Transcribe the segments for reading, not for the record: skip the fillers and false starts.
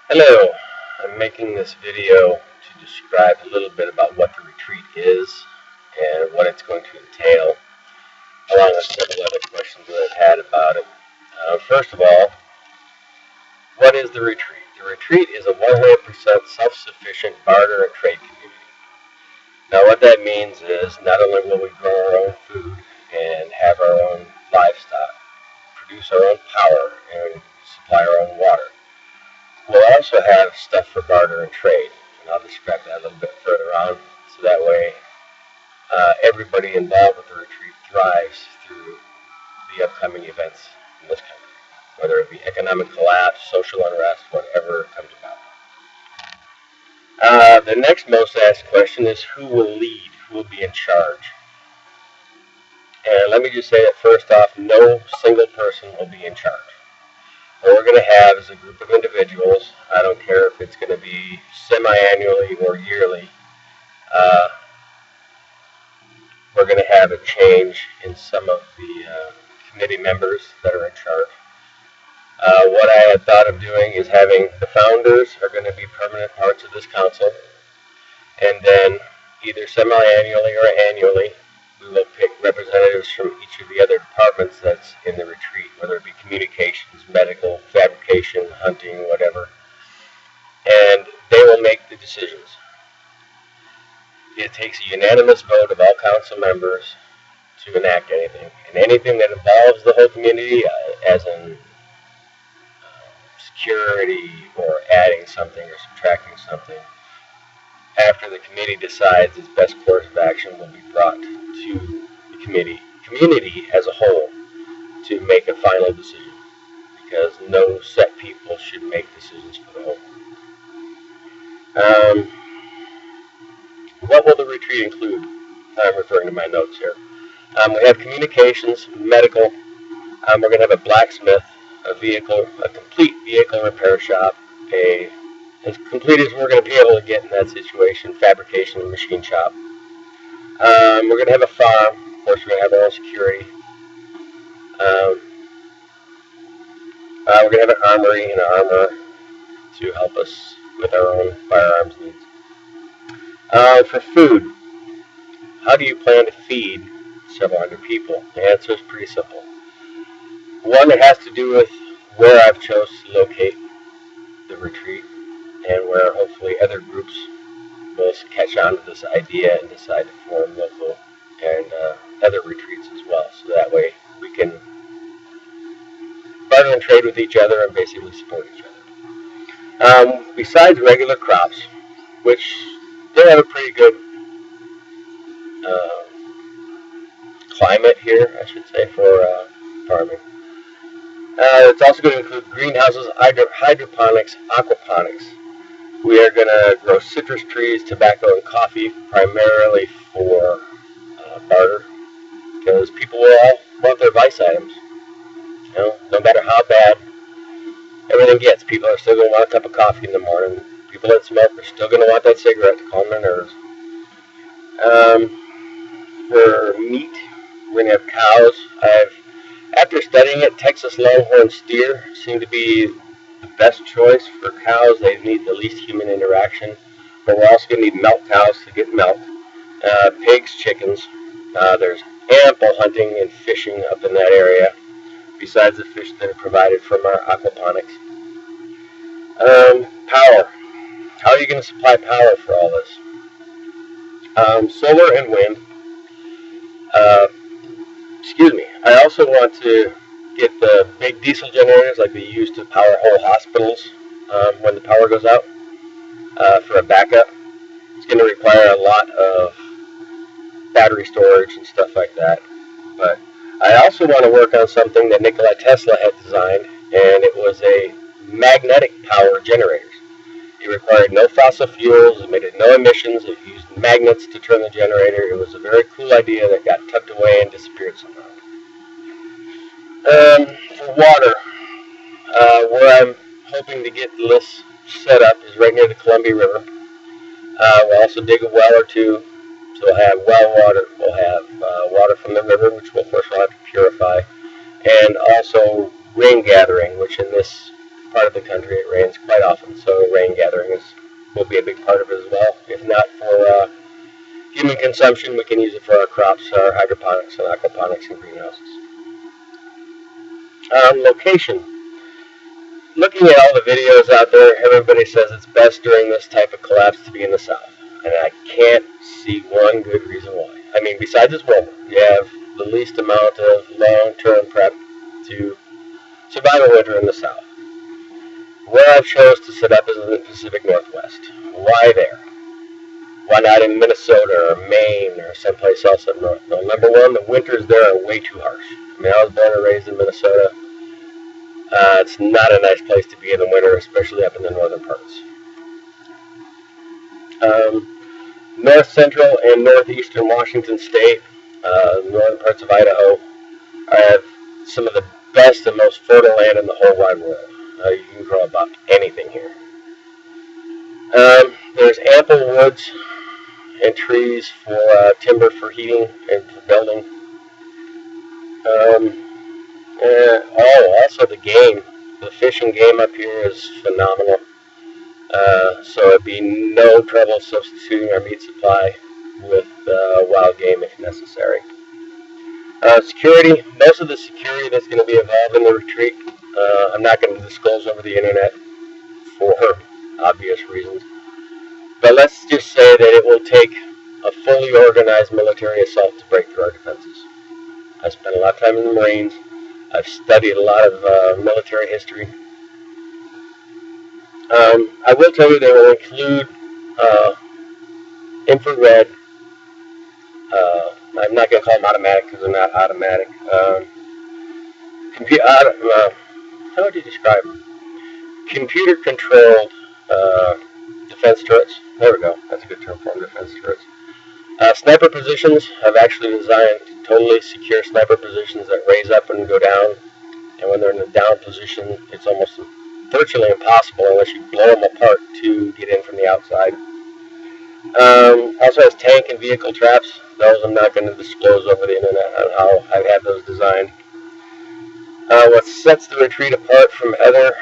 Hello, I'm making this video to describe a little bit about what the retreat is and what it's going to entail, along with several other questions that I've had about it. First of all, what is the retreat? The retreat is a 100% self-sufficient barter and trade community. Now what that means is not only will we grow our own food and have our own livestock, produce our own power and supply our own water, we'll also have stuff for barter and trade, and I'll describe that a little bit further on, so that way everybody involved with the retreat thrives through the upcoming events in this country, whether it be economic collapse, social unrest, whatever comes about. The next most asked question is who will lead, who will be in charge? And let me just say that first off, no single person will be in charge. What we're going to have is a group of individuals. I don't care if it's going to be semi-annually or yearly. We're going to have a change in some of the committee members that are in charge. What I had thought of doing is having the founders are going to be permanent parts of this council, and then either semi-annually or annually, we will pick representatives from each of the other departments that's in the retreat, whether it be communications, medical, fabrication, hunting, whatever, and they will make the decisions. It takes a unanimous vote of all council members to enact anything, and anything that involves the whole community, as in security or adding something or subtracting something, after the committee decides its best course of action, will be brought to the community as a whole to make a final decision, because no set people should make decisions for the whole. What will the retreat include? I'm referring to my notes here. We have communications, medical. We're going to have a blacksmith, a complete vehicle repair shop, as complete as we're going to be able to get in that situation, fabrication and machine shop. We're going to have a farm. Of course, we're going to have our own security. We're going to have an armory and an armor to help us with our own firearms needs. For food, how do you plan to feed several hundred people? The answer is pretty simple. One, it has to do with where I've chosen to locate the retreat, and where hopefully other groups will catch on to this idea and decide to form local and other retreats as well. So that way we can barter and trade with each other and basically support each other. Besides regular crops, which they have a pretty good climate here, I should say, for farming. It's also going to include greenhouses, hydroponics, aquaponics. We are going to grow citrus trees, tobacco, and coffee, primarily for barter, because people will all want their vice items. No matter how bad everything gets, people are still going to want a cup of coffee in the morning. People that smoke are still going to want that cigarette to calm their nerves. For meat, we're going to have cows. After studying it, Texas Longhorn steer seem to be the best choice for cows. They need the least human interaction, but we're also going to need milk cows to get milk. Pigs, chickens. There's ample hunting and fishing up in that area, besides the fish that are provided from our aquaponics. Power. How are you going to supply power for all this? Solar and wind. I also want to get the big diesel generators like they use to power whole hospitals when the power goes out for a backup. It's going to require a lot of battery storage and stuff like that. But I also want to work on something that Nikola Tesla had designed, and it was a magnetic power generators. It required no fossil fuels, it emitted no emissions, it used magnets to turn the generator. It was a very cool idea that got tucked away and disappeared somehow. For water, where I'm hoping to get this set up is right near the Columbia River. We'll also dig a well or two, so we'll have well water. We'll have water from the river, which we'll first have to purify, and also rain gathering, which in this part of the country, it rains quite often, so rain gathering will be a big part of it as well. If not for human consumption, we can use it for our crops, our hydroponics and aquaponics and greenhouses. Location. Looking at all the videos out there, everybody says it's best during this type of collapse to be in the south. And I can't see one good reason why. I mean, besides it's warmer, you have the least amount of long-term prep to survive a winter in the south. Where I've chose to set up is in the Pacific Northwest. Why there? Why not in Minnesota or Maine or someplace else up north? Well, number one, the winters there are way too harsh. I mean, I was born and raised in Minnesota. It's not a nice place to be in the winter, especially up in the northern parts. North central and northeastern Washington state, northern parts of Idaho, have some of the best and most fertile land in the whole wide world. You can grow about anything here. There's ample woods and trees for timber for heating and for building. Also the game. The fish and game up here is phenomenal. So it'd be no trouble substituting our meat supply with wild game if necessary. Security. Most of the security that's going to be involved in the retreat, I'm not going to disclose over the internet for obvious reasons. But let's just say that it will take a fully organized military assault to break through our defenses. I spent a lot of time in the Marines. I've studied a lot of military history. I will tell you they will include infrared. I'm not going to call them automatic because they're not automatic. How would you describe them? Computer-controlled defense turrets. There we go. That's a good term for them, defense turrets. Sniper positions. I've actually designed totally secure sniper positions that raise up and go down. And when they're in the down position, it's almost virtually impossible unless you blow them apart to get in from the outside. Also has tank and vehicle traps. Those I'm not going to disclose over the internet on how I've had those designed. What sets the retreat apart from other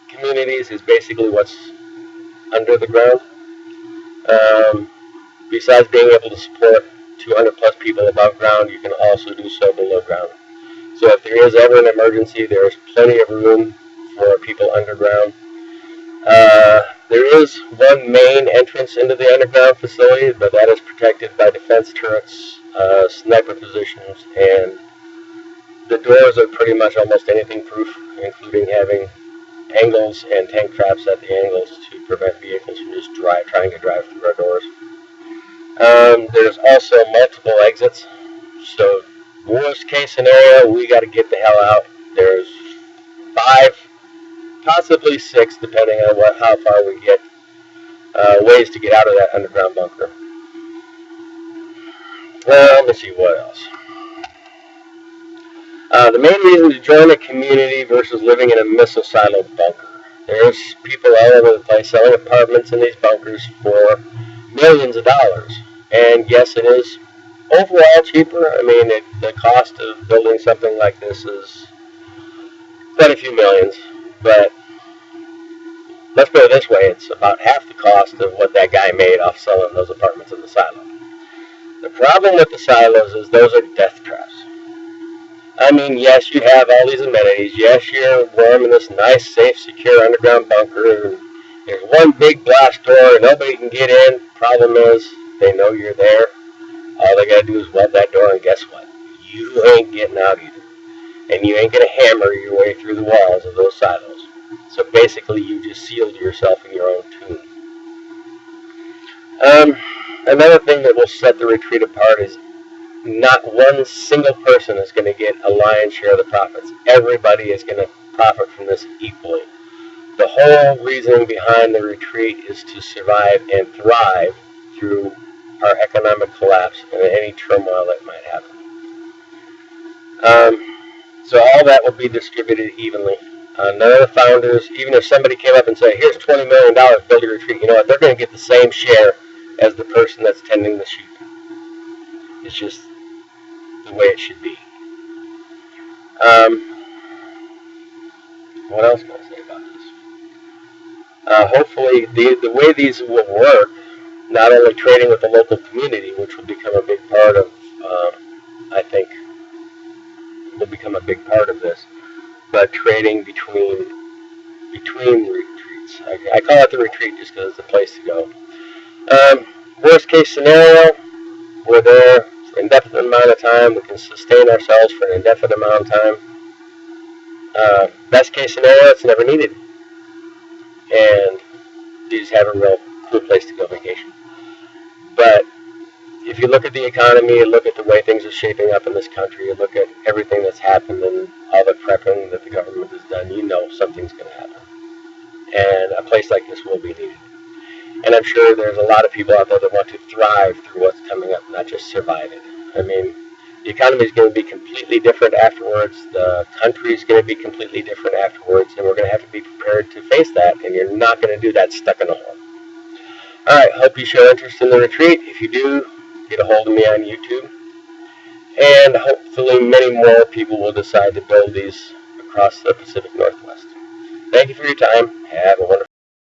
communities is basically what's under the ground. Besides being able to support 200 plus people above ground, you can also do so below ground. So if there is ever an emergency, there is plenty of room for people underground. There is one main entrance into the underground facility, but that is protected by defense turrets, sniper positions, and the doors are pretty much almost anything proof, including having angles and tank traps at the angles to prevent vehicles from just trying to drive through our doors. There's also multiple exits, so worst case scenario, we got to get the hell out. There's 5, possibly 6, depending on how far we get, ways to get out of that underground bunker. Let me see what else. The main reason to join a community versus living in a missile silo bunker. There's people all over the place selling apartments in these bunkers for millions of dollars. And yes, it is overall cheaper. I mean, the cost of building something like this is quite a few millions. But let's put it this way, it's about half the cost of what that guy made off selling those apartments in the silo. The problem with the silos is those are death traps. I mean, yes, you have all these amenities. Yes, you're warm in this nice, safe, secure underground bunker. There's one big blast door, and nobody can get in. Problem is, they know you're there. All they got to do is weld that door, and guess what? You ain't getting out either. And you ain't going to hammer your way through the walls of those silos. So basically, you just sealed yourself in your own tomb. Another thing that will set the retreat apart is not one single person is going to get a lion's share of the profits. Everybody is going to profit from this equally. The whole reasoning behind the retreat is to survive and thrive through our economic collapse and any turmoil that might happen. So all that will be distributed evenly. None of the founders, even if somebody came up and said, here's $20 million, build a retreat, you know what, they're going to get the same share as the person that's tending the sheep. It's just the way it should be. What else can I say about this? Hopefully, the way these will work, not only trading with the local community, which will become a big part of, I think, will become a big part of this, but trading between retreats. I call it the retreat just because it's the place to go. Worst case scenario, we're there for an indefinite amount of time. We can sustain ourselves for an indefinite amount of time. Best case scenario, it's never needed, and you just have a real cool place to go vacation. But if you look at the economy, look at the way things are shaping up in this country, look at everything that's happened and all the prepping that the government has done, you know something's going to happen. And a place like this will be needed. And I'm sure there's a lot of people out there that want to thrive through what's coming up, not just survive it. I mean, the economy is going to be completely different afterwards. The country is going to be completely different afterwards, and we're going to have to be prepared to face that, and you're not going to do that stuck in a hole. All right, hope you show interest in the retreat. If you do, get a hold of me on YouTube. And hopefully many more people will decide to build these across the Pacific Northwest. Thank you for your time. Have a wonderful